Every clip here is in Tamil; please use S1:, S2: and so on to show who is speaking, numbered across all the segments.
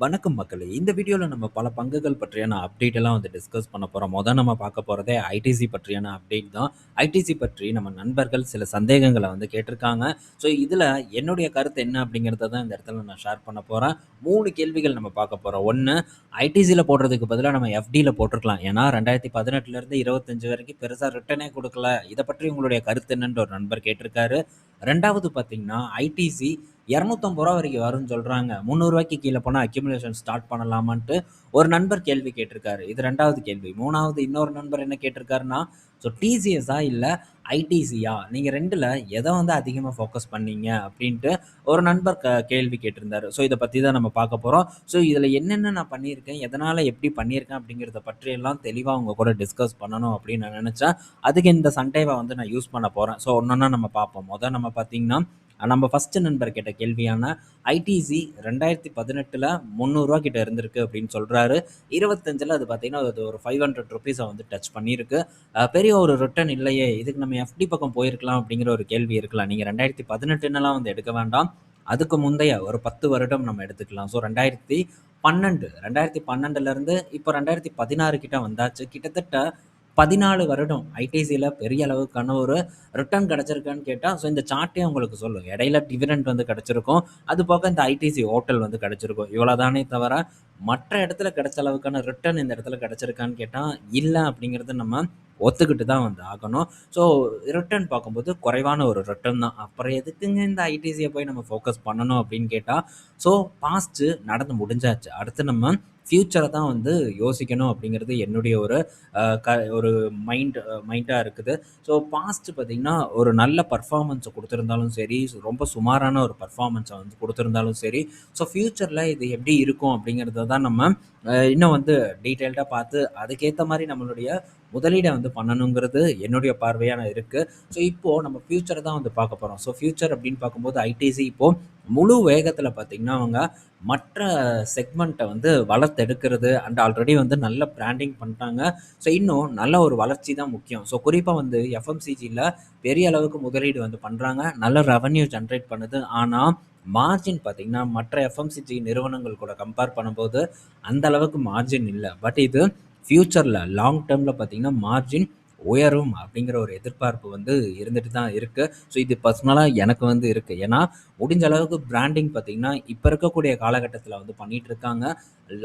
S1: வணக்கம் மக்களே! இந்த வீடியோல நம்ம பல பங்குகள் பற்றியான அப்டேட் எல்லாம் டிஸ்கஸ் பண்ண போறோம். நம்ம பார்க்க போறதே ஐடிசி பற்றியான அப்டேட் தான். ஐடிசி பற்றி நம்ம நண்பர்கள் சில சந்தேகங்கள கேட்டிருக்காங்க. ஸோ, இதுல என்னுடைய கருத்து என்ன அப்படிங்கிறத தான் இந்த இடத்துல நான் ஷேர் பண்ண போறேன். 3 கேள்விகள் நம்ம பார்க்க போறோம். 1 ஐடிசில போடுறதுக்கு பதிலா நம்ம எஃப்டில போட்டுருக்கலாம். ஏன்னா 2018லேருந்து 25 வரைக்கும் பெருசா ரிட்டர்னே குடுக்கல. இத பற்றி உங்களுடைய கருத்து என்னன்னு ஒரு நண்பர் கேட்டிருக்காரு. 2வது பார்த்தீங்கன்னா, ஐடிசி ரூ. 250 வரைக்கும் வரும்னு சொல்றாங்க. ரூ. 300க்கு கீழ போனா அக்யூமுலேஷன் ஸ்டார்ட் பண்ணலாமான்ட்டு ஒரு நண்பர் கேள்வி கேட்டிருக்காரு. இது 2வது கேள்வி. 3வது இன்னொரு நண்பர் என்ன கேட்டிருக்காருன்னா, ஸோ டிசிஎஸ்ஸா இல்ல ஐடிசியா? நீங்க 2ல எத அதிகமா ஃபோக்கஸ் பண்ணீங்க? அப்படின்ட்டு ஒரு நண்பர் கேள்வி கேட்டிருந்தாரு. ஸோ இத பத்தி தான் நம்ம பார்க்க போறோம். ஸோ இதுல என்னென்ன நான் பண்ணியிருக்கேன்? எதனால எப்படி பண்ணியிருக்கேன்? அப்படிங்கிறத பற்றியெல்லாம் தெளிவா உங்க கூட டிஸ்கஸ் பண்ணணும் அப்படின்னு நான் நினைச்சேன். அதுக்கு இந்த சண்டேவ நான் யூஸ் பண்ண போறேன். ஸோ ஒண்ணொண்ணா நம்ம பார்ப்போம். நம்ம பார்த்தீங்கன்னா, நம்ம ஃபர்ஸ்ட் நண்பர் கேட்ட கேள்வியான ஐடிசி 2018ல ரூ. 300 கிட்ட இருந்திருக்கு அப்படின்னு சொல்றாரு. 25ல அது பார்த்தீங்கன்னா, அது ஒரு ₹500 டச் பண்ணியிருக்கு. பெரிய ஒரு ரிட்டர்ன் இல்லையே! இதுக்கு நம்ம எஃப்டி பக்கம் போயிருக்கலாம் அப்படிங்கிற ஒரு கேள்வி இருக்கலாம். நீங்க 2018ன்னுலாம் எடுக்க வேண்டாம். அதுக்கு முந்தைய ஒரு 10 வருடம் நம்ம எடுத்துக்கலாம். ஸோ 2012லேருந்து இப்போ 2016 கிட்ட வந்தாச்சு. கிட்டத்தட்ட 14 வருடம் ஐடிசில பெரிய அளவுக்கான ஒரு ரிட்டர்ன் கிடைச்சிருக்கான்னு கேட்டா, ஸோ இந்த சார்ட்டே உங்களுக்கு சொல்லும். இடையில டிவிடெண்ட் கிடைச்சிருக்கும். அது போக இந்த ஐடிசி ஹோட்டல் கிடைச்சிருக்கும். இவ்வளோதானே தவிர, மற்ற இடத்துல கிடைச்ச அளவுக்கான ரிட்டர்ன் இந்த இடத்துல கிடைச்சிருக்கான்னு கேட்டா, இல்ல அப்படிங்கிறத நம்ம ஒத்துக்கிட்டு தான் ஆகணும். ஸோ ரிட்டர்ன் பார்க்கும்போது குறைவான ஒரு ரிட்டர்ன் தான். அப்புறம் எதுக்குங்க இந்த ஐடிசிய போய் நம்ம ஃபோக்கஸ் பண்ணணும் அப்படின்னு கேட்டா, ஸோ பாஸ்ட் நடந்து முடிஞ்சாச்சு. அடுத்து நம்ம ஃபியூச்சர தான் யோசிக்கணும் அப்படிங்கிறது என்னுடைய ஒரு அ க ஒரு மைண்டா இருக்குது. ஸோ பாஸ்ட் பார்த்தீங்கன்னா, ஒரு நல்ல பெர்ஃபார்மன்ஸ குடுத்திருந்தாலும் சரி, ரொம்ப சுமாரான ஒரு பெர்ஃபார்மன்ஸ குடுத்திருந்தாலும் சரி, ஸோ ஃபியூச்சர்ல இது எப்படி இருக்கும் அப்படிங்கிறத தான் நம்ம இன்னும் டீட்டெயில்டா பார்த்து, அதுக்கேத்த மாரி நம்மளுடைய முதலீட பண்ணணுங்கிறது என்னுடைய பார்வையா இருக்கு. ஸோ இப்போ நம்ம ஃபியூச்சர தான் பார்க்க போறோம். ஸோ ஃபியூச்சர் அப்படின்னு பார்க்கும்போது ஐடிசி இப்போ முழு வேகத்தில பார்த்தீங்கன்னா, அவங்க மற்ற செக்மெண்ட்ட வளர்த்தெடுக்கிறது அண்ட் ஆல்ரெடி நல்ல பிராண்டிங் பண்ணிட்டாங்க. ஸோ இன்னும் நல்ல ஒரு வளர்ச்சி தான் முக்கியம். ஸோ குறிப்பா எஃப்எம்சிஜில பெரிய அளவுக்கு முதலீடு பண்றாங்க. நல்ல ரெவென்யூ ஜெனரேட் பண்ணுது. ஆனா மார்ஜின் பார்த்தீங்கன்னா, மற்ற எஃப்எம்சிஜி நிறுவனங்கள் கூட கம்பேர் பண்ணும்போது அந்த அளவுக்கு மார்ஜின் இல்ல. பட் இது ஃபியூச்சர்ல லாங் டெர்ம்ல பார்த்தீங்கன்னா, மார்ஜின் உயரும் அப்படிங்கிற ஒரு எதிர்பார்ப்பு இருந்துட்டு தான் இருக்கு. ஸோ இது பர்சனலா எனக்கு இருக்கு. ஏன்னா, முடிஞ்ச அளவுக்கு பிராண்டிங் பார்த்தீங்கன்னா, இப்ப இருக்கக்கூடிய காலகட்டத்தில பண்ணிட்டு இருக்காங்க.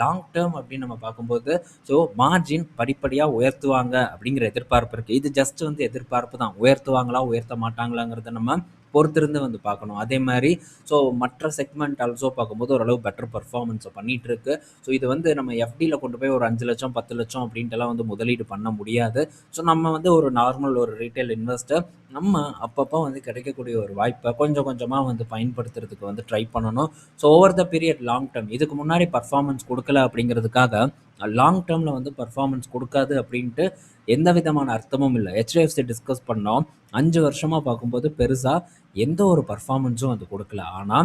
S1: லாங் டெர்ம் அப்படின்னு நம்ம பார்க்கும்போது, ஸோ மார்ஜின் படிப்படியா உயர்த்துவாங்க அப்படிங்கிற எதிர்பார்ப்பு இருக்கு. இது ஜஸ்ட் எதிர்பார்ப்பு தான். உயர்த்துவாங்களா, உயர்த்த மாட்டாங்களாங்கிறத நம்ம பொறுத்திருந்து பார்க்கணும். அதே மாரி ஸோ மற்ற செக்மெண்ட் ஆல்சோ பார்க்கும்போது ஓரளவு பெட்டர் பெர்ஃபார்மன்ஸ பண்ணிட்டு இருக்கு. ஸோ இது நம்ம எஃப்டில கொண்டு போய் ஒரு 5,00,000 10,00,000 அப்படின்ட்டுலாம் முதலீடு பண்ண முடியாது. ஸோ நம்ம ஒரு நார்மல் ஒரு ரீட்டெயில் இன்வெஸ்டர் நம்ம அப்பப்போ கிடைக்கக்கூடிய ஒரு வாய்ப்ப கொஞ்சம் கொஞ்சமா பயன்படுத்துறதுக்கு ட்ரை பண்ணணும். So over the period long term இதுக்கு முன்னாடி பெர்ஃபார்மன்ஸ் குடுக்கல அப்படிங்கிறதுக்காக லாங் டெர்ம்ல பெர்ஃபார்மன்ஸ் குடுக்காது அப்படின்ட்டு எந்த விதமான அர்த்தமும் இல்ல. ஹெச்டிஎஃப்சி டிஸ்கஸ் பண்ணோம். 5 வருஷமா பார்க்கும்போது பெருசா எந்த ஒரு பெர்ஃபார்மன்ஸும் குடுக்கல. ஆனா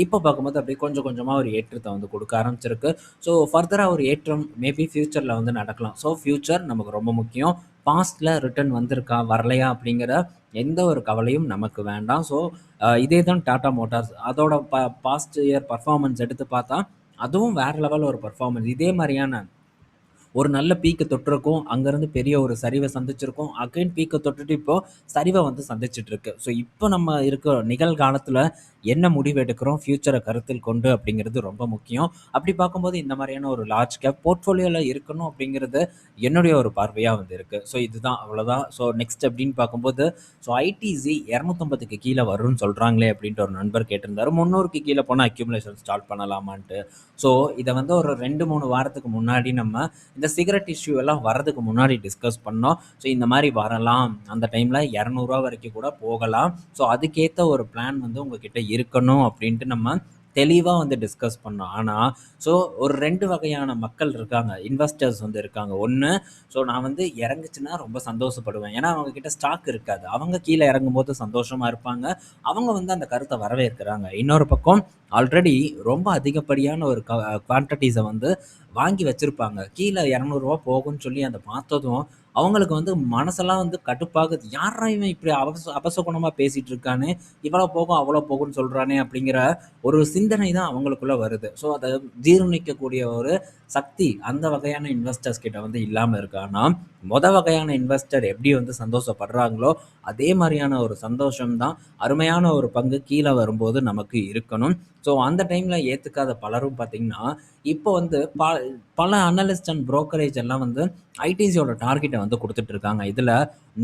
S1: இப்ப பார்க்கும்போது அப்படியே கொஞ்சம் கொஞ்சமா ஒரு ஏற்றத்த குடுக்க ஆரம்பிச்சிருக்கு. ஸோ ஃபர்தரா ஒரு ஏற்றம் மேபி ஃபியூச்சர்ல நடக்கலாம். ஸோ ஃபியூச்சர் நமக்கு ரொம்ப முக்கியம். பாஸ்ட்ல ரிட்டர்ன் வந்திருக்கா, வரலையா அப்படிங்கிற எந்த ஒரு கவலையும் நமக்கு வேண்டாம். ஸோ இதே தான் டாடா மோட்டார்ஸ். அதோட பாஸ்ட் இயர் பெர்ஃபார்மன்ஸ் எடுத்து பார்த்தா, அதுவும் வேற லெவல் ஒரு பெர்ஃபார்மன்ஸ். இதே மாரியான ஒரு நல்ல பீக்க தொட்டிருக்கும். அங்கருந்து பெரிய ஒரு சரிவ சந்திச்சிருக்கும். அகைன் பீக்க தொட்டுட்டு இப்போ சரிவ சந்திச்சுட்டு இருக்கு. ஸோ இப்போ நம்ம இருக்க நிகழ்காலத்துல என்ன முடிவு எடுக்கிறோம், ஃபியூச்சர கருத்தில் கொண்டு அப்படிங்கிறது ரொம்ப முக்கியம். அப்படி பார்க்கும்போது இந்த மாரியான ஒரு லார்ஜ் கேப் போர்ட்ஃபோலியோல இருக்கணும் அப்படிங்கிறது என்னுடைய ஒரு பார்வையா இருக்கு. ஸோ இதுதான் அவ்வளோதான். ஸோ நெக்ஸ்ட் அப்படின்னு பார்க்கும்போது, ஸோ ஐடிசி 250க்கு கீழ வரும்னு சொல்றாங்களே அப்படின்ட்டு ஒரு நண்பர் கேட்டிருந்தாரு. 300க்கு கீழ போனா அக்யூமுலேஷன் ஸ்டார்ட் பண்ணலாமான்ட்டு. ஸோ இத ஒரு 2, 3 வாரத்துக்கு முன்னாடி நம்ம இந்த சிகரெட் இஷ்யூ எல்லாம் வரதுக்கு முன்னாடி டிஸ்கஸ் பண்ணோம். ஸோ இந்த மாரி வரலாம். அந்த டைம்ல ரூ. 200 வரைக்கும் கூட போகலாம். ஸோ அதுக்கேத்த ஒரு பிளான் உங்ககிட்ட இருக்கணும் அப்படின்ட்டு நம்ம தெளிவா டிஸ்கஸ் பண்ணோம். ஆனா, ஸோ ஒரு 2 வகையான மக்கள் இருக்காங்க. இன்வெஸ்டர்ஸ் இருக்காங்க. 1 ஸோ நான் இறங்குச்சுன்னா ரொம்ப சந்தோஷப்படுவேன். ஏன்னா, அவங்க கிட்ட ஸ்டாக் இருக்காது. அவங்க கீழ இறங்கும்போது சந்தோஷமா இருப்பாங்க. அவங்க அந்த கருத்த வரவேற்கிறாங்க. இன்னொரு பக்கம் ஆல்ரெடி ரொம்ப அதிகப்படியான ஒரு குவான்டிட்டீஸ வாங்கி வச்சிருப்பாங்க. கீழ ரூ. 200 போகும்ன்னு சொல்லி அத பார்த்ததும், அவங்களுக்கு வந்து மனசெல்லாம் வந்து கடுப்பாகுது. யார்றா இவன் இப்படி அபசகுனமா பேசிட்டு இருக்கானே! இவ்வளோ போகும், அவ்வளோ போகும்ன்னு சொல்றானே! அப்படிங்கிற ஒரு சிந்தனை தான் அவங்களுக்குள்ள வருது. ஸோ அத ஜீரணிக்கக்கூடிய ஒரு சக்தி அந்த வகையான இன்வெஸ்டர்ஸ் கிட்ட வந்து இல்லாம இருக்கு. ஆனா, வகையான இன்வெஸ்டர் எப்படி வந்து சந்தோஷப்படுறாங்களோ, அதே மாரியான ஒரு சந்தோஷம் தான் அருமையான ஒரு பங்கு கீழ வரும்போது நமக்கு இருக்கணும். ஸோ அந்த டைம்ல ஏத்துக்காத பலரும் பார்த்தீங்கன்னா, இப்போ வந்து பல அனலிஸ்ட் அண்ட் புரோக்கரேஜ் எல்லாம் வந்து ஐடிசியோட டார்கெட்ட வந்து குடுத்துட்டு இருக்காங்க. இதுல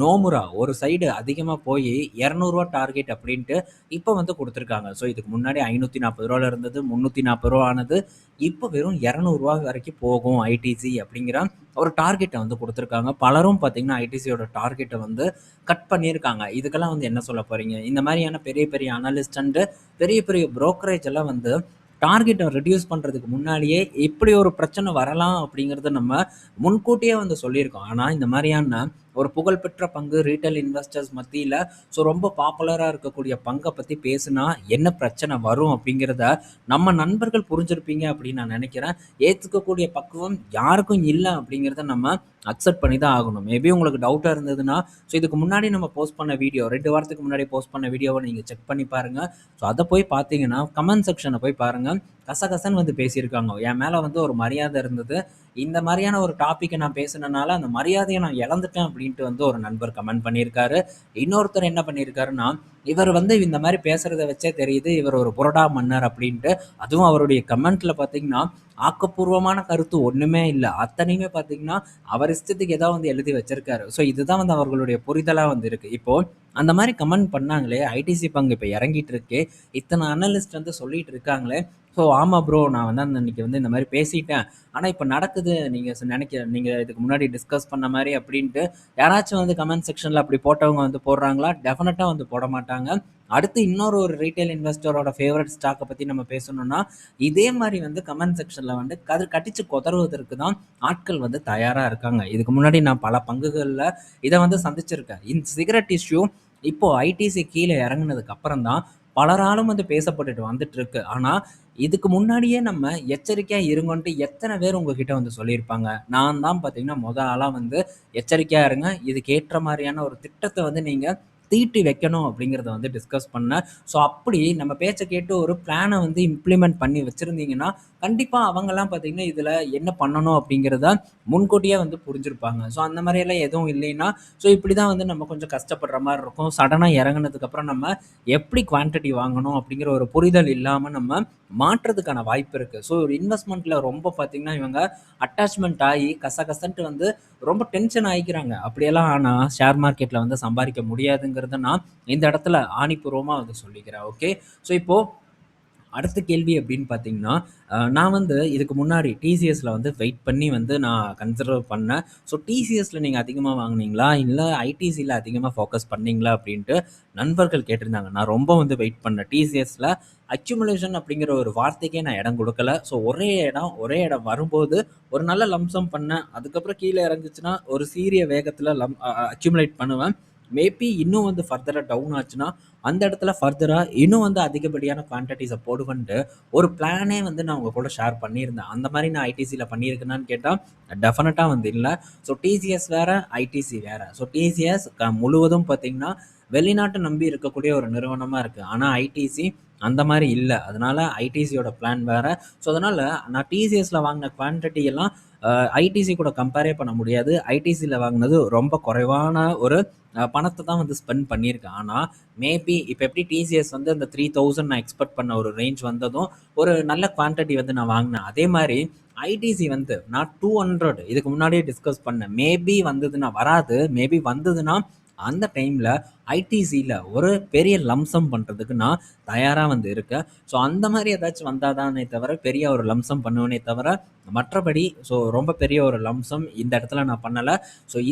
S1: நோமுரா ஒரு சைடு அதிகமா போயி ரூ. 200 டார்கெட் அப்படின்ட்டு இப்ப வந்து குடுத்துருக்காங்க. ஸோ இதுக்கு முன்னாடி ரூ. 540 இருந்தது, ரூ. 340 ஆனது. இப்ப வெறும் ரூ. 200 வரைக்கும் போகும் ஐடிசி அப்படிங்கிற ஒரு டார்கெட்ட வந்து குடுத்துருக்காங்க. பலரும் பார்த்தீங்கன்னா, ஐடிசியோட டார்கெட்ட வந்து கட் பண்ணியிருக்காங்க. இதுக்கெல்லாம் வந்து என்ன சொல்ல போறீங்க? இந்த மாரியான பெரிய பெரிய அனலிஸ்ட் அண்ட் பெரிய பெரிய புரோக்கரேஜ் எல்லாம் வந்து டார்கெட்ட ரெட்யூஸ் பண்றதுக்கு முன்னாடியே இப்படி ஒரு பிரச்சனை வரலாம் அப்படிங்கிறத நம்ம முன்கூட்டியே வந்து சொல்லியிருக்கோம். ஆனா, இந்த மாரியான ஒரு புகழ்பெற்ற பங்கு ரீட்டெயில் இன்வெஸ்டர்ஸ் மத்தியில ரொம்ப பாப்புலரா இருக்கக்கூடிய பங்க பத்தி பேசுனா என்ன பிரச்சனை வரும் அப்படிங்கிறத நம்ம நண்பர்கள் புரிஞ்சிருப்பீங்க அப்படின்னு நான் நினைக்கிறேன். ஏத்துக்கக்கூடிய பக்குவம் யாருக்கும் இல்ல அப்படிங்கிறத நம்ம அக்செப்ட் பண்ணி தான் ஆகணும். மேபி உங்களுக்கு டவுட்டா இருந்ததுன்னா, இதுக்கு முன்னாடி நம்ம போஸ்ட் பண்ண வீடியோ 2 வாரத்துக்கு முன்னாடி போஸ்ட் பண்ண வீடியோவ நீங்க செக் பண்ணி பாருங்க. அத போய் பார்த்தீங்கன்னா, கமெண்ட் செக்ஷன போய் பாருங்க. கசகசன்னு வந்து பேசியிருக்காங்க. என் மேல வந்து ஒரு மரியாதை இருந்தது. இந்த மாரியான ஒரு டாபிக்க நான் பேசுனனால, அந்த மரியாதைய நான் இழந்துட்டேன் அப்டின்ட்டு வந்து ஒரு நண்பர் கமெண்ட் பண்ணியிருக்காரு. இன்னொருத்தர் என்ன பண்ணியிருக்காருன்னா, இவர் வந்து இந்த மாரி பேசுறத வச்சே தெரியுது, இவர் ஒரு புரடா மன்னர் அப்டின்ட்டு. அதுவும் அவருடைய கமெண்ட்ல பார்த்தீங்கன்னா, ஆக்கப்பூர்வமான கருத்து ஒண்ணுமே இல்ல. அத்தனையுமே பார்த்தீங்கன்னா, அவர் இஷ்டத்துக்கு ஏதோ வந்து எழுதி வச்சிருக்காரு. இதுதான் வந்து அவர்களுடைய புரிதலா வந்து இருக்கு. இப்போ அந்த மாரி கமெண்ட் பண்ணாங்களே, ஐடிசி பங்கு இப்ப இறங்கிட்டு இருக்கே, இத்தன அனலிஸ்ட் வந்து சொல்லிட்டு இருக்காங்களே, ஆமா ப்ரோ. நான் வந்து அன்னைக்கு வந்து இந்த மாரி பேசிட்டேன். ஆனா இப்ப நடக்குது. நீங்க இதுக்கு முன்னாடி டிஸ்கஸ் பண்ண மாரி அப்டின்ட்டு யாராச்சும் வந்து கமெண்ட் செக்ஷன்ல அப்படி போட்டவங்க வந்து போடுறாங்களா? டெஃபினட்டா வந்து போட மாட்டாங்க. அடுத்து இன்னொரு ஒரு ரீட்டெயில் இன்வெஸ்டரோட ஃபேவரைட் ஸ்டாக்க பத்தி நம்ம பேசணும்னா, இதே மாரி வந்து கமெண்ட் செக்ஷன்ல வந்து கடிச்சு கொதறுவதற்கு தான் ஆட்கள் வந்து தயாரா இருக்காங்க. இதுக்கு முன்னாடி நான் பல பங்குகள்ல இத வந்து சந்திச்சிருக்கேன். இந்த சிகரெட் இஷ்யூ இப்போ ஐடிசி கீழ இறங்குனதுக்கு அப்புறம் தான் பலராலும் வந்து பேசப்பட்டுட்டு வந்துட்டு இருக்கு. ஆனா, இதுக்கு முன்னாடியே நம்ம எச்சரிக்கையா இருங்கன்ட்டு எத்தன பேர் உங்ககிட்ட வந்து சொல்லியிருப்பாங்க. நான் தான் பார்த்தீங்கன்னா, ஆளா வந்து எச்சரிக்கையா இருங்க. இதுக்கு ஏற்ற மாரியான ஒரு திட்டத்த வந்து நீங்க தீட்டி வைக்கணும் அப்படிங்கிறத வந்து டிஸ்கஸ் பண்ணேன். அப்படி நம்ம பேச்ச கேட்டு ஒரு பிளான வந்து இம்ப்ளிமெண்ட் பண்ணி வச்சிருந்தீங்கன்னா, கண்டிப்பா அவங்கலாம் பார்த்தீங்கன்னா, இதுல என்ன பண்ணணும் அப்படிங்கிறத முன்கூட்டியே வந்து புரிஞ்சிருப்பாங்க. அந்த மாரியெல்லாம் எதுவும் இல்லைன்னா, இப்படி தான் வந்து நம்ம கொஞ்சம் கஷ்டப்படுற மாரி இருக்கும். சடனா இறங்குனதுக்கப்புறம் நம்ம எப்படி குவான்டிட்டி வாங்கணும் அப்படிங்கிற ஒரு புரிதல் இல்லாம நம்ம மாற்றதுக்கான வாய்ப்பு இருக்கு. ஒரு இன்வெஸ்ட்மென்ட்ல ரொம்ப பார்த்தீங்கன்னா, இவங்க அட்டாச்மென்ட் ஆயி கசகசன்ட்டு வந்து ரொம்ப டென்ஷன் ஆயிக்கிறாங்க. அப்படியெல்லாம் ஆனா ஷேர் மார்க்கெட்ல வந்து சம்பாரிக்க முடியாதுங்கிறத நான் இந்த இடத்துல ஆணிபூர்வமா வந்து சொல்லிக்கிறேன். ஓகே. இப்போ அடுத்த கேள்வி அப்படின்னு பார்த்தீங்கன்னா, நான் வந்து இதுக்கு முன்னாடி டிசிஎஸ்ல வந்து வெயிட் பண்ணி வந்து நான் கன்சிடர் பண்ணேன். டிசிஎஸ்ல நீங்க அதிகமா வாங்குனீங்களா? இல்ல ஐடிசில அதிகமா ஃபோக்கஸ் பண்ணீங்களா? அப்படின்ட்டு நண்பர்கள் கேட்டிருந்தாங்க. நான் ரொம்ப வந்து வெயிட் பண்ணேன். டிசிஎஸ்ல அக்யூமுலேஷன் அப்படிங்கிற ஒரு வார்த்தைக்கே நான் இடம் குடுக்கல. ஒரே இடம் வரும்போது ஒரு நல்ல லம்ப் பண்ணேன். அதுக்கப்புறம் கீழ இறங்குச்சுன்னா, ஒரு சீரிய வேகத்தில அக்யூமுலேட் பண்ணுவேன். மேபி இன்னும் வந்து ஃபர்தரா டவுன் ஆச்சுன்னா, அந்த இடத்துல ஃபர்தரா இன்னும் வந்து அதிகப்படியான குவான்டிட்டீஸ போடுவேன்ட்டு ஒரு பிளானே வந்து நான் உங்க கூட ஷேர் பண்ணியிருந்தேன். அந்த மாரி நான் ஐடிசில பண்ணியிருக்கேனான்னு கேட்டா, டெஃபினட்டா வந்து இல்ல. டிசிஎஸ் வேற, ஐடிசி வேற. டிசிஎஸ் முழுவதும் பார்த்தீங்கன்னா, வெளிநாட்ட நம்பி இருக்கக்கூடிய ஒரு நிறுவனமா இருக்கு. ஆனா ஐடிசி அந்த மாரி இல்ல. அதனால ஐடிசியோட பிளான் வேற. அதனால நான் டிசிஎஸ்ல வாங்குன குவான்டிட்டி எல்லாம் ஐடிசி கூட கம்பேரே பண்ண முடியாது. ஐடிசில வாங்குனது ரொம்ப குறைவான ஒரு பணத்த தான் வந்து ஸ்பெண்ட் பண்ணியிருக்கேன். ஆனா, மேபி இப்ப எப்படி டிசிஎஸ் வந்து அந்த 3000 நான் எக்ஸ்பெக்ட் பண்ண ஒரு ரேஞ்ச் வந்ததும், ஒரு நல்ல குவான்டிட்டி வந்து நான் வாங்குனேன். அதே மாரி ஐடிசி வந்து நான் 200 இதுக்கு முன்னாடியே டிஸ்கஸ் பண்ணேன். மேபி வந்ததுன்னா வராது. மேபி வந்ததுன்னா, அந்த டைம்ல ஐடிசில ஒரு பெரிய லம்ப் பண்றதுக்கு நான் தயாரா வந்து இருக்கேன். அந்த மாரி ஏதாச்சும் வந்தா தானே தவிர, பெரிய ஒரு லம்ப் பண்ணுவேனே தவிர, மற்றபடி ரொம்ப பெரிய ஒரு லம்ப் இந்த இடத்துல நான் பண்ணல.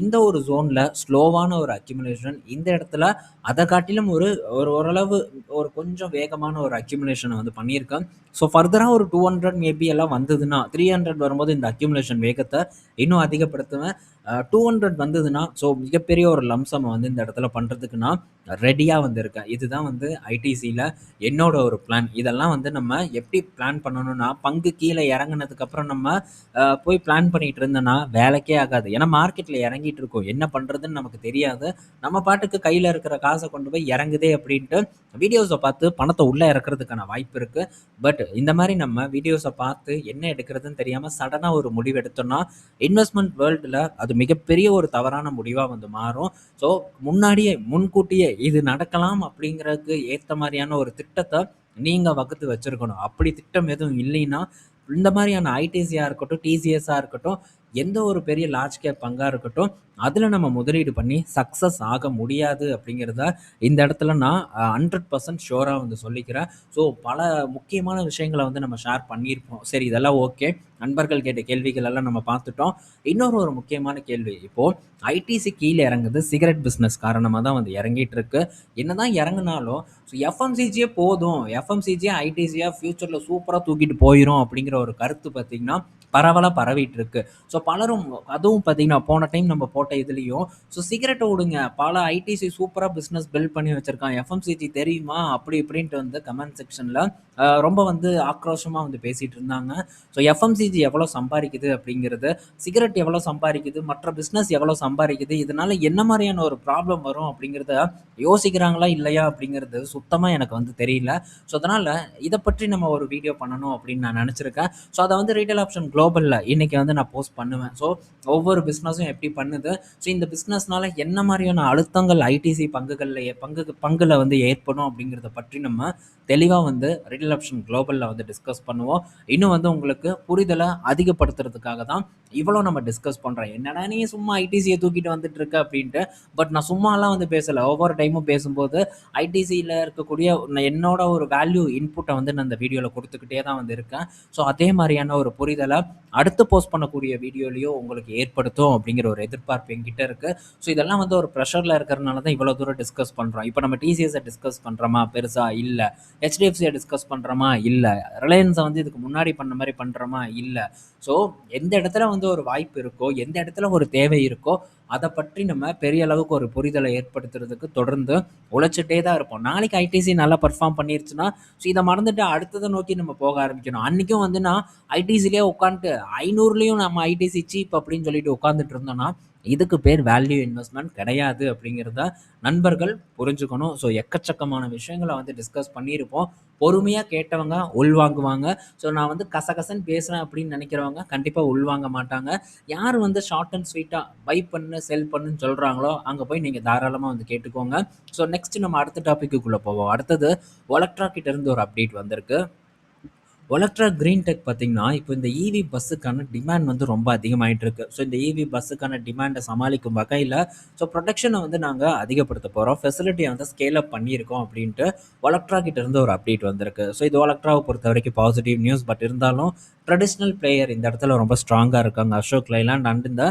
S1: இந்த ஒரு ஜோன்ல ஸ்லோவான ஒரு அக்யூமுலேஷன் இந்த இடத்துல அத காட்டிலும் ஒரு ஒரு ஓரளவு ஒரு கொஞ்சம் வேகமான ஒரு அக்யூமுலேஷன வந்து பண்ணியிருக்கேன். ஃபர்தரா ஒரு 200 மேபி எல்லாம் வந்ததுன்னா, 300 வரும்போது இந்த அக்யூமுலேஷன் வேகத்த இன்னும் அதிகப்படுத்துவேன். 200 வந்ததுன்னா, மிகப்பெரிய ஒரு லம்ப் சம்ம வந்து இந்த இடத்துல பண்றதுக்கு நான் நான் ரெடியா வந்து இருக்கேன். இதுதான் வந்து ஐடிசில என்னோட ஒரு பிளான். இதெல்லாம் வந்து நம்ம எப்படி பிளான் பண்ணணும்னா, பங்கு கீழ இறங்குனதுக்கப்புறம் நம்ம போய் பிளான் பண்ணிட்டு இருந்தோம்னா வேலைக்கே ஆகாது. ஏன்னா மார்க்கெட்ல இறங்கிட்டு இருக்கோம். என்ன பண்றதுன்னு நமக்கு தெரியாது. நம்ம பாட்டுக்கு கையில இருக்கிற காச கொண்டு போய் இறங்குதே அப்படின்ட்டு வீடியோஸ பார்த்து பணத்த உள்ள இறக்குறதுக்கான வாய்ப்பு இருக்கு. பட் இந்த மாரி நம்ம வீடியோஸ பார்த்து என்ன எடுக்கிறதுன்னு தெரியாம சடனா ஒரு முடிவு எடுத்தோம்னா, இன்வெஸ்ட்மென்ட் வேர்ல்டுல அது மிகப்பெரிய ஒரு தவறான முடிவா வந்து மாறும். ஸோ முன்னாடியே முன்கூட்டியே இது நடக்கலாம் அப்படிங்கிறதுக்கு ஏத்த மாரியான ஒரு திட்டத்த நீங்க வகுத்து வச்சிருக்கணும். அப்படி திட்டம் எதுவும் இல்லைன்னா, இந்த மாரியான ஐடிசியா இருக்கட்டும், டிசிஎஸ்ஸா இருக்கட்டும், எந்த ஒரு பெரிய லார்ஜ் கேப் பங்கா இருக்கட்டும், அதுல நம்ம முதலீடு பண்ணி சக்சஸ் ஆக முடியாது அப்படிங்கிறத இந்த இடத்துல நான் 100% ஷூரா வந்து சொல்லிக்கிறேன். ஸோ பல முக்கியமான விஷயங்கள வந்து நம்ம ஷேர் பண்ணியிருப்போம். சரி இதெல்லாம் ஓகே. நண்பர்கள் கேட்ட கேள்விகள் எல்லாம் நம்ம பார்த்துட்டோம். இன்னொரு ஒரு முக்கியமான கேள்வி. இப்போ ஐடிசி கீழ இறங்குது சிகரெட் பிசினஸ் காரணமா தான் வந்து இறங்கிட்டு இருக்கு. என்னதான் இறங்குனாலும் எஃப்எம்சிஜியே போதும். எஃப்எம்சிஜியே ஐடிசியா ஃபியூச்சர்ல சூப்பரா தூக்கிட்டு போயிரும் அப்படிங்கிற ஒரு கருத்து பார்த்தீங்கன்னா, பரவலா பரவிட்டு இருக்கு. ஸோ பலரும் அதுவும் பார்த்தீங்கன்னா, போன டைம் நம்ம போட்ட இதுலயும் சிகரெட்ட விடுங்க. பல ஐடிசி சூப்பரா பிசினஸ் பில்ட் பண்ணி வச்சிருக்கான். எஃப்எம்சிஜி தெரியுமா? அப்படி இப்படின்ட்டு வந்து கமெண்ட் செக்ஷன்ல ரொம்ப வந்து ஆக்ரோஷமா வந்து பேசிட்டு இருந்தாங்க. ஸோ எஃப்எம்சிஜி எவ்வளோ சம்பாரிக்குது அப்படிங்கிறது, சிகரெட் எவ்வளோ சம்பாரிக்குது, மற்ற பிசினஸ் எவ்வளோ சம்பாரிக்குது, இதனால என்ன மாரியான ஒரு ப்ராப்ளம் வரும் அப்படிங்கிறத யோசிக்கிறாங்களா இல்லையா அப்படிங்கிறது சுத்தமா எனக்கு வந்து தெரியல. ஸோ அதனால இத பற்றி நம்ம ஒரு வீடியோ பண்ணணும் அப்படின்னு நான் நெனச்சிருக்கேன். ஸோ அத வந்து ரீட்டெயில் ஆப்ஷன் குளோபல்ல இன்னைக்கு வந்து நான் போஸ்ட் பண்ணுவேன். ஸோ ஒவ்வொரு பிசினஸும் எப்படி பண்ணுது, ஸோ இந்த பிசினஸ்னால என்ன மாரியான அழுத்தங்கள் ஐடிசி பங்குகள்ல பங்குல வந்து ஏற்படும் அப்படிங்கிறத பற்றி நம்ம தெளிவா வந்து ரீட்டெயில் ஆப்ஷன் குளோபல்ல வந்து டிஸ்கஸ் பண்ணுவோம். இன்னும் வந்து உங்களுக்கு புரிதல அதிகப்படுத்துறதுக்காக தான் இவ்வளோ நம்ம டிஸ்கஸ் பண்றோம். என்னடா நீ சும்மா ஐடிசிய தூக்கிட்டு வந்துட்டு இருக்க அப்படின்ட்டு. பட் நான் சும்மாலாம் வந்து பேசல. ஒவ்வொரு டைமும் பேசும்போது ஐடிசியில இருக்கக்கூடிய என்னோட ஒரு வேல்யூ இன்புட்ட வந்து நான் இந்த வீடியோல குடுத்துக்கிட்டே தான் வந்து இருக்கேன். ஸோ அதே மாரியான ஒரு புரிதல அடுத்து போஸ்ட் பண்ணக்கூடிய வீடியோலயும் உங்களுக்கு ஏற்படுத்தும் அப்படிங்கிற ஒரு எதிர்பார்ப்பு என்கிட்ட இருக்கு. ஸோ இதெல்லாம் வந்து ஒரு பிரஷர்ல இருக்கிறனால தான் இவ்வளோ தூரம் டிஸ்கஸ் பண்றோம். இப்ப நம்ம டிசிஎஸ டிஸ்கஸ் பண்றோமா? பெருசா இல்ல. ஹெச்டிஎஃப்சிய டிஸ்கஸ் பண்றோமா? இல்ல. ரிலையன்ஸ வந்து இதுக்கு முன்னாடி பண்ண மாரி பண்றோமா? இல்ல. ஸோ எந்த இடத்துல வந்து ஒரு வாய்ப்பு இருக்கோ, எந்த இடத்துல ஒரு தேவை இருக்கோ, அத பற்றி நம்ம பெரிய அளவுக்கு ஒரு புரிதல ஏற்படுத்துறதுக்கு தொடர்ந்து உழைச்சுட்டே தான் இருப்போம். நாளைக்கு ஐடிசி நல்லா பெர்ஃபார்ம் பண்ணிருச்சுன்னா, ஸோ இத மறந்துட்டு அடுத்தத நோக்கி நம்ம போக ஆரம்பிக்கணும். அன்னைக்கும் வந்து நான் ஐடிசிலயே உட்காந்துட்டு 500லயும் நம்ம ஐடிசி சீப் அப்படின்னு சொல்லிட்டு உட்கார்ந்துட்டு இருந்தோம்னா, இதுக்கு பேர் வேல்யூ இன்வெஸ்ட்மென்ட் கிடையாது அப்படிங்கிறத நண்பர்கள் புரிஞ்சுக்கணும். ஸோ எக்கச்சக்கமான விஷயங்கள வந்து டிஸ்கஸ் பண்ணியிருப்போம். பொறுமையா கேட்டவங்க உள்வாங்குவாங்க. ஸோ நான் வந்து கசகசன்னு பேசுறேன் அப்படின்னு நினைக்கிறவங்க கண்டிப்பா உள்வாங்க மாட்டாங்க. யார் வந்து ஷார்ட் அண்ட் ஸ்வீட்டா பை பண்ணு, செல் பண்ணுன்னு சொல்றாங்களோ, அங்க போய் நீங்க தாராளமா வந்து கேட்டுக்கோங்க. ஸோ நெக்ஸ்ட் நம்ம அடுத்த டாபிக்குள்ள போவோம். அடுத்தது ஒலக்ட்ரா கிட்ட இருந்து ஒரு அப்டேட் வந்திருக்கு. ஒலக்ட்ரா கிரீன் டெக் பார்த்தீங்கன்னா, இப்போ இந்த ஈவி பஸ்ஸுக்கான டிமாண்ட் வந்து ரொம்ப அதிகமாயிட்டு இருக்கு. ஸோ இந்த ஈவி பஸ்ஸுக்கான டிமாண்ட சமாளிக்கும் வகையில, ஸோ புரொடக்ஷன வந்து நாங்க அதிகப்படுத்த போறோம். ஃபெசிலிட்டிய வந்து ஸ்கேல் அப் பண்ணியிருக்கோம் அப்படின்ட்டு ஒலக்ட்ரா கிட்ட இருந்து ஒரு அப்டேட் வந்திருக்கு. ஸோ இது ஒலக்ட்ராவ பொறுத்தவரைக்கும் பாசிட்டிவ் நியூஸ். பட் இருந்தாலும் ட்ரெடிஷனல் பிளேயர் இந்த இடத்துல ரொம்ப ஸ்ட்ராங்கா இருக்காங்க. அசோக் லைலாண்ட் அண்ட் இந்த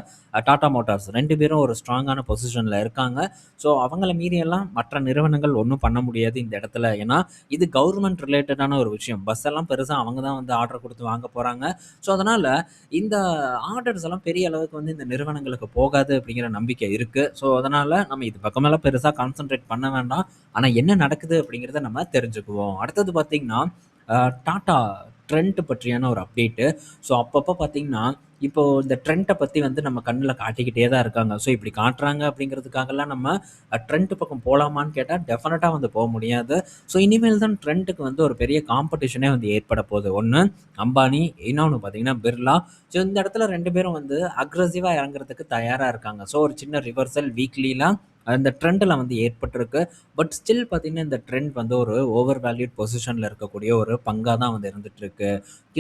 S1: டாடா மோட்டார்ஸ் 2 பேரும் ஒரு ஸ்ட்ராங்கான பொசிஷன்ல இருக்காங்க. ஸோ அவங்கள மீறியெல்லாம் மற்ற நிறுவனங்கள் ஒண்ணும் பண்ண முடியாது இந்த இடத்துல. ஏன்னா, இது கவர்ன்மெண்ட் ரிலேட்டடான ஒரு விஷயம். பஸ் எல்லாம் பெருசா அவங்க தான் வந்து ஆர்டர் குடுத்து வாங்க போறாங்க. ஸோ அதனால இந்த ஆர்டர்ஸ் எல்லாம் பெரிய அளவுக்கு வந்து இந்த நிறுவனங்களுக்கு போகாது அப்படிங்கிற நம்பிக்கை இருக்கு. ஸோ அதனால நம்ம இது பக்கமெல்லாம் பெருசா கான்சன்ட்ரேட் பண்ண வேண்டாம். ஆனா என்ன நடக்குது அப்படிங்கிறத நம்ம தெரிஞ்சுக்குவோம். அடுத்தது பார்த்தீங்கன்னா, டாடா ட்ரெண்ட் பற்றியான ஒரு அப்டேட்டு. ஸோ அப்பப்போ பார்த்தீங்கன்னா, இப்போ இந்த ட்ரெண்ட்ட பத்தி வந்து நம்ம கண்ணுல காட்டிக்கிட்டே தான் இருக்காங்க. ஸோ இப்படி காட்டுறாங்க அப்படிங்கிறதுக்காகலாம் நம்ம ட்ரெண்ட் பக்கம் போலாமான்னு கேட்டா, டெஃபினட்டா வந்து போ முடியாது. ஸோ இனிமேல் தான் ட்ரெண்ட்‌க்கு வந்து ஒரு பெரிய காம்படிஷனே வந்து ஏற்பட போகுது. ஒண்ணு அம்பானி, இன்னொன்னு பார்த்தீங்கன்னா பிர்லா. ஸோ இந்த இடத்துல 2 பேரும் வந்து அக்ரெசிவா இறங்குறதுக்கு தயாரா இருக்காங்க. ஸோ ஒரு சின்ன ரிவர்சல் வீக்லிலாம் அந்த ட்ரெண்ட்ல வந்து ஏற்பட்டிருக்கு. பட் ஸ்டில் பார்த்தீங்கன்னா, இந்த ட்ரெண்ட் வந்து ஒரு ஓவர் வேல்யூட் பொசிஷன்ல இருக்கக்கூடிய ஒரு பங்கா தான் வந்து இருந்துட்டு இருக்கு.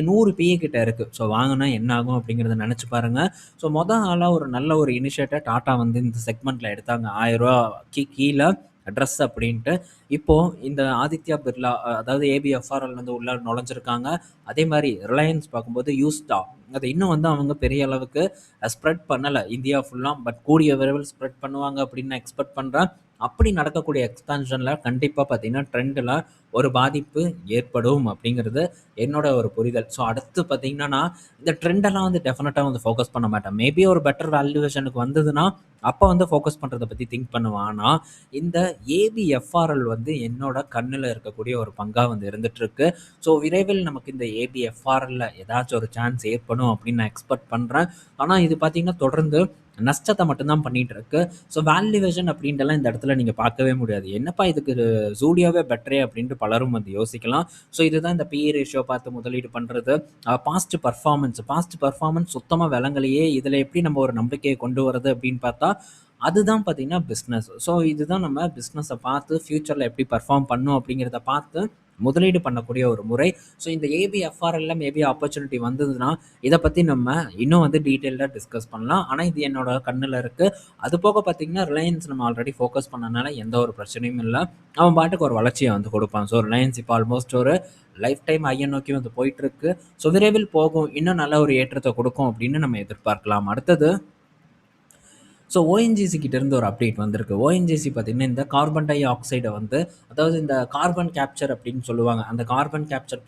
S1: 100 பிஏ கிட்ட இருக்கு. ஸோ வாங்குனா என்ன ஆகும் அப்படிங்கிறத நினைச்சு பாருங்க. ஸோ ஆளா ஒரு நல்ல ஒரு இனிஷியேட்ட டாடா வந்து இந்த செக்மெண்ட்ல எடுத்தாங்க. ரூ. 1000க்கு கீழ ட்ரெஸ் அப்படின்ட்டு. இப்போ இந்த ஆதித்யா பிர்லா அதாவது ஏபிஎஃப்ஆர்எல் வந்து உள்ள நுழைஞ்சிருக்காங்க. அதே மாரி ரிலையன்ஸ் பார்க்கும்போது யூஸ்டா அது இன்னும் வந்து அவங்க பெரிய அளவுக்கு ஸ்ப்ரெட் பண்ணல இந்தியா ஃபுல்லா. பட் கூடிய விரைவில் ஸ்ப்ரெட் பண்ணுவாங்க அப்படின்னு நான் எக்ஸ்பெக்ட் பண்றேன். அப்படி நடக்கக்கூடிய எக்ஸ்பான்ஷன்ல கண்டிப்பா பார்த்தீங்கன்னா, ட்ரெண்ட்ல ஒரு பாதிப்பு ஏற்படும் அப்படிங்கிறது என்னோட ஒரு புரிதல். ஸோ அடுத்து பார்த்தீங்கன்னா, நான் இந்த ட்ரெண்டெல்லாம் வந்து டெஃபினட்டா வந்து ஃபோக்கஸ் பண்ண மாட்டேன். மேபி ஒரு பெட்டர் வேல்யூவேஷனுக்கு வந்ததுன்னா, அப்ப வந்து ஃபோக்கஸ் பண்றத பத்தி திங்க் பண்ணுவேன். ஆனா, இந்த ஏபிஎஃப்ஆர்எல் வந்து என்னோட கண்ணுல இருக்கக்கூடிய ஒரு பங்கா வந்து இருந்துட்டு இருக்கு. ஸோ விரைவில் நமக்கு இந்த ஏபிஎஃப்ஆர்எல்ல ஏதாச்சும் ஒரு சான்ஸ் ஏற்படும் அப்படின்னு நான் எக்ஸ்பெக்ட் பண்றேன். ஆனா, இது பார்த்தீங்கன்னா, தொடர்ந்து நஷ்டத்த மட்டும் தான் பண்ணிட்டு இருக்கு. ஸோ வேல்யூவேஷன் அப்படின்ட்டுலாம் இந்த இடத்துல நீங்க பார்க்கவே முடியாது. என்னப்பா இதுக்கு ஜூடியோவே பெட்டரே அப்படின்ட்டு பலரும் வந்து யோசிக்கலாம். ஸோ இதுதான் இந்த பிஇ ரேஷியோ பார்த்து முதலீடு பண்றது. பாஸ்ட் பெர்ஃபார்மன்ஸ் சுத்தமா விளங்கலையே. இதில எப்படி நம்ம ஒரு நம்பிக்கைய கொண்டு வரது அப்படின்னு பார்த்தா, அதுதான் பார்த்தீங்கன்னா பிசினஸ். ஸோ இதுதான் நம்ம பிசினஸ பார்த்து ஃபியூச்சர்ல எப்படி பெர்ஃபார்ம் பண்ணும் அப்படிங்கிறத பார்த்து முதலீடு பண்ணக்கூடிய ஒரு முறை. ஸோ இந்த ஏபிஎஃப்ஆர்எல்ல மேபி ஆப்பர்ச்சுனிட்டி வந்ததுன்னா, இத பத்தி நம்ம இன்னும் வந்து டீட்டெயில்டா டிஸ்கஸ் பண்ணலாம். ஆனா இது என்னோட கண்ணுல இருக்கு. அது போக பார்த்தீங்கன்னா, ரிலையன்ஸ் நம்ம ஆல்ரெடி ஃபோக்கஸ் பண்ணனால எந்த ஒரு பிரச்சனையும் இல்ல. அவன் பாட்டுக்கு ஒரு வளர்ச்சிய வந்து குடுப்பான். ஸோ ரிலையன்ஸ் இப்போ ஆல்மோஸ்ட் ஒரு லைஃப் டைம் ஹைய நோக்கி வந்து போயிட்டுருக்கு. ஸோ விரைவில் போகும். இன்னும் நல்ல ஒரு ஏற்றத்த குடுக்கும் அப்படின்னு நம்ம எதிர்பார்க்கலாம். அடுத்தது ஸோ ஓஎன்ஜிசி கிட்டேருந்து ஒரு அப்டேட் வந்திருக்கு. ஓஎன்ஜிசி பார்த்தீங்கன்னா, இந்த கார்பன் டை ஆக்சைட வந்து அதாவது இந்த கார்பன் கேப்சர் அப்படின்னு சொல்லுவாங்க. அந்த கார்பன் கேப்சர்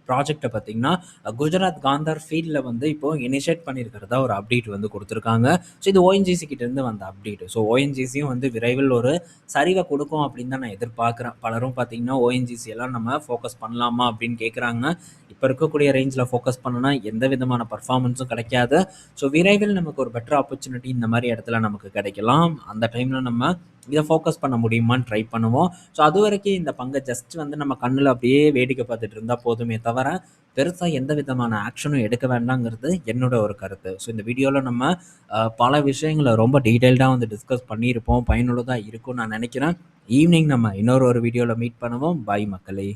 S1: ப்ராஜெக்ட்ட பார்த்தீங்கன்னா, குஜராத் காந்தார் ஃபீல்ட்ல வந்து இப்போ இனிஷியேட் பண்ணியிருக்கிறதா ஒரு அப்டேட் வந்து குடுத்துருக்காங்க. ஸோ இது ஓஎன்ஜிசி கிட்டேருந்து வந்த அப்டேட். ஸோ ஓஎன்ஜிசியும் வந்து விரைவில் ஒரு சரிவ குடுக்கும் அப்படின்னு தான் நான் எதிர்பார்க்குறேன். பலரும் பார்த்தீங்கன்னா, ஓஎன்ஜிசி எல்லாம் நம்ம ஃபோக்கஸ் பண்ணலாமா அப்படின்னு கேட்குறாங்க. இப்ப இருக்கக்கூடிய ரேஞ்ச்ல ஃபோக்கஸ் பண்ணுனா எந்த விதமான பெர்ஃபார்மன்ஸும் கிடைக்காது. ஸோ விரைவில் நமக்கு ஒரு பெட்டர் ஆப்பர்ச்சுனிட்டி இந்த மாரி இடத்துல நமக்கு கிடைக்கலாம். அந்த டைம்ல நம்ம இத ஃபோக்கஸ் பண்ண முடியுமான்னு ட்ரை பண்ணுவோம். ஸோ அதுவரைக்கும் இந்த பங்க ஜஸ்ட் வந்து நம்ம கண்ணுல அப்படியே வேடிக்கை பார்த்துட்டு இருந்தா போதுமே தவிர, பெருசா எந்த விதமான ஆக்ஷனும் எடுக்க வேண்டாங்கிறது என்னோட ஒரு கருத்து. ஸோ இந்த வீடியோல நம்ம பல விஷயங்கள ரொம்ப டீட்டெயில்டா வந்து டிஸ்கஸ் பண்ணியிருப்போம். பயனுள்ளதா இருக்கும்னு நான் நினைக்கிறேன். ஈவினிங் நம்ம இன்னொரு வீடியோல மீட் பண்ணுவோம். பாய் மக்களே!